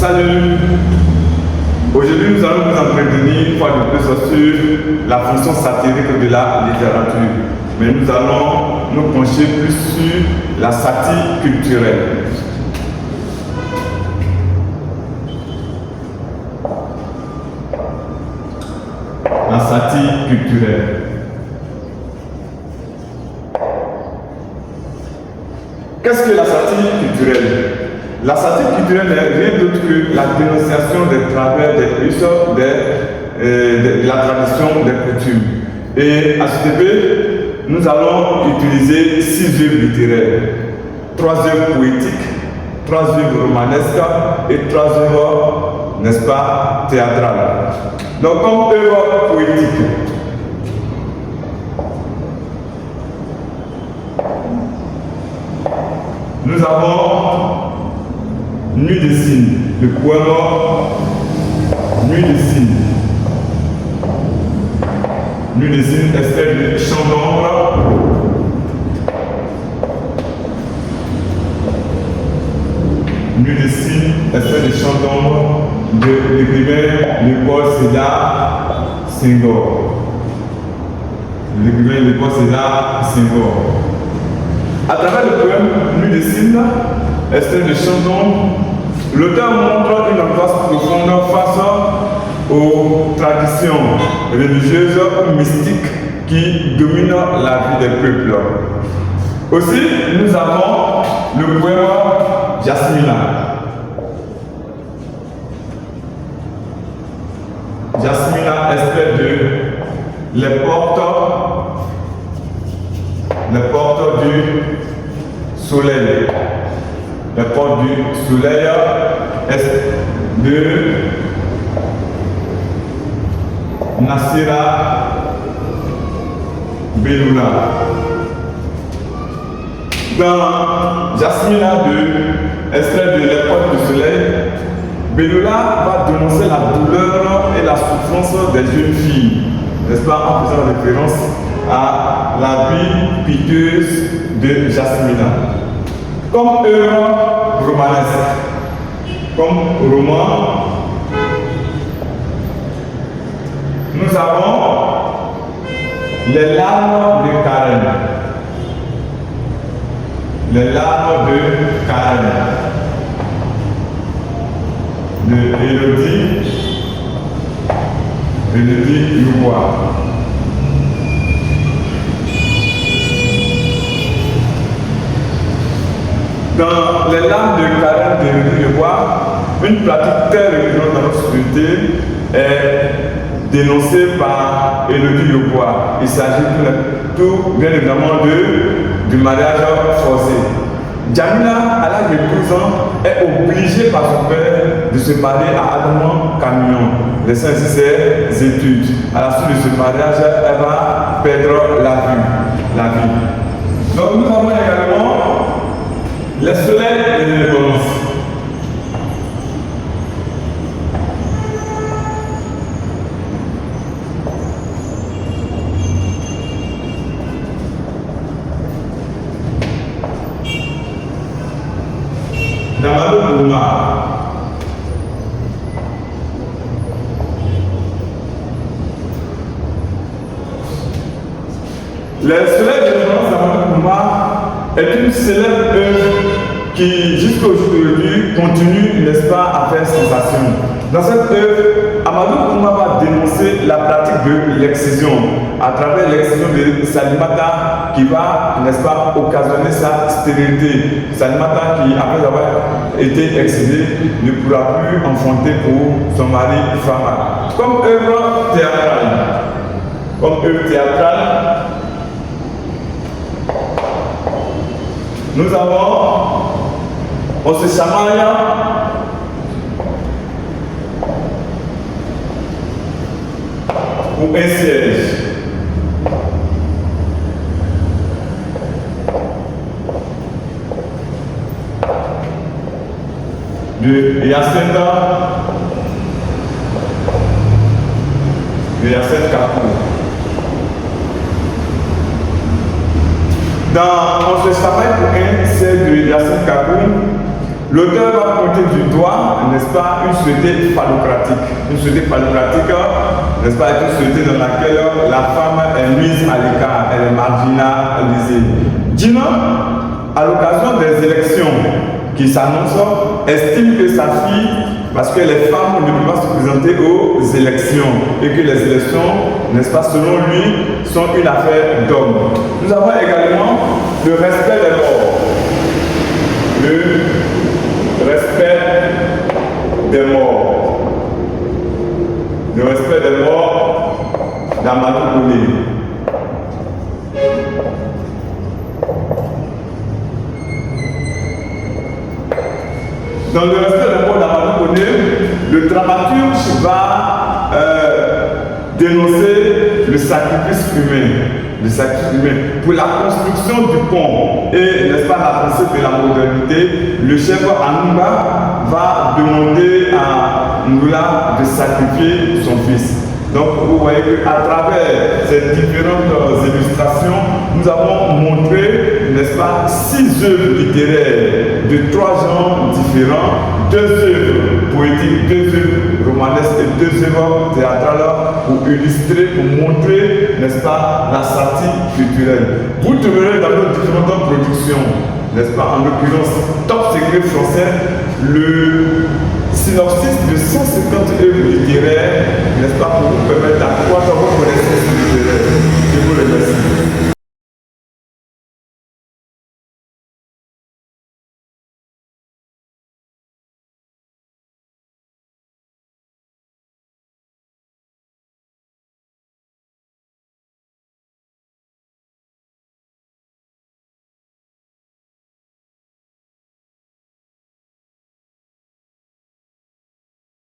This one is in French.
Salut. Aujourd'hui, nous allons nous entretenir une fois de plus sur la fonction satirique de la littérature. Mais nous allons nous pencher plus sur la satire culturelle. La satire culturelle. Qu'est-ce que la satire culturelle? La satire culturelle n'est rien d'autre que la dénonciation des travers, des us, de la tradition, des coutumes. Et à cet effet, nous allons utiliser 6 œuvres littéraires, 3 œuvres poétiques, 3 œuvres romanesques et 3 œuvres, n'est-ce pas, théâtrales. Donc, comme œuvre poétique, nous avons Nuit des Cygnes, le poème Nuit des Cygnes. Nuit des Cygnes, extrait de Chant d'ombre. Nuit des Cygnes, extrait de Chant d'ombre de l'écrivain Léopold Sédar Senghor. L'écrivain Léopold Sédar Senghor. À travers le poème Nuit des Cygnes, extrait de Chant d'ombre, l'auteur montre une angoisse profonde face aux traditions religieuses ou mystiques qui dominent la vie des peuples. Aussi, nous avons le poème Jasmina. Jasmina, extrait de Les portes du soleil. Les portes du soleil de Nassira Belloula. Dans Jasmina 2, extrait de Les portes du soleil, Belloula va dénoncer la douleur et la souffrance des jeunes filles, n'est-ce pas, en faisant référence à la vie piteuse de Jasmina. Comme œuvre romanesque, comme roman, nous avons Les larmes de Karen. Les larmes de Karen de Élodie Louvois. Dans Les larmes de Karen de Élodie Louvois, une pratique très récurrente dans notre société est dénoncée par Élodie Louvois. Il s'agit tout bien évidemment du mariage forcé. Jamila, à l'âge de 12 ans, est obligée par son père de se marier à Adamant Camion, laissant ainsi ses études. À la suite de ce mariage, elle va perdre la vie. Donc nous avons également Les soleils de l'élégance. D'Amadou Bouma. Les soleils de l'élégance d'Amadou Bouma est une célèbre œuvre qui, jusqu'à aujourd'hui, continue, n'est-ce pas, à faire sensation. Dans cette œuvre, Amadou Bouma va dénoncer la pratique de l'excision, à travers l'excision de Salimata qui va, n'est-ce pas, occasionner sa stérilité. Salimata qui, après avoir été excisée, ne pourra plus enfanter pour son mari Fama. Comme œuvre théâtrale, nous avons On se chamaille pour un siège. De Yacine Kakou. Dans On se chamaille pour un siège de Yacine Kakou, L'auteur va pointer du doigt, n'est-ce pas, une société phallocratique. Une société phallocratique, n'est-ce pas, est une société dans laquelle la femme est mise à l'écart, elle est marginalisée. Dina, à l'occasion des élections qui s'annoncent, estime que sa fille, parce que les femmes ne peuvent pas se présenter aux élections et que les élections, n'est-ce pas, selon lui, sont une affaire d'hommes. Nous avons également le respect des morts. Le respect des morts. Le respect des morts dans Matoukouni. Dans le respect des morts dans Matoukouni, le dramaturge va dénoncer le sacrifice humain. Le sacrifice humain. Pour la construction du pont et, n'est-ce pas, l'avancée de la modernité, le chef Anouba va demander à Ngoula de sacrifier son fils. Donc vous voyez qu'à travers ces différentes illustrations, nous avons montré, n'est-ce pas, 6 œuvres littéraires de 3 genres différents, 2 œuvres poétiques, 2 œuvres romanesques et 2 œuvres théâtrales pour illustrer, pour montrer, n'est-ce pas, la satire culturelle. Vous trouverez dans nos différentes productions, n'est-ce pas, en l'occurrence Top Secret français, le synopsis de 150 œuvres littéraires, n'est-ce pas, pour vous permettre d'accroître vos connaissances littéraires. Je vous remercie.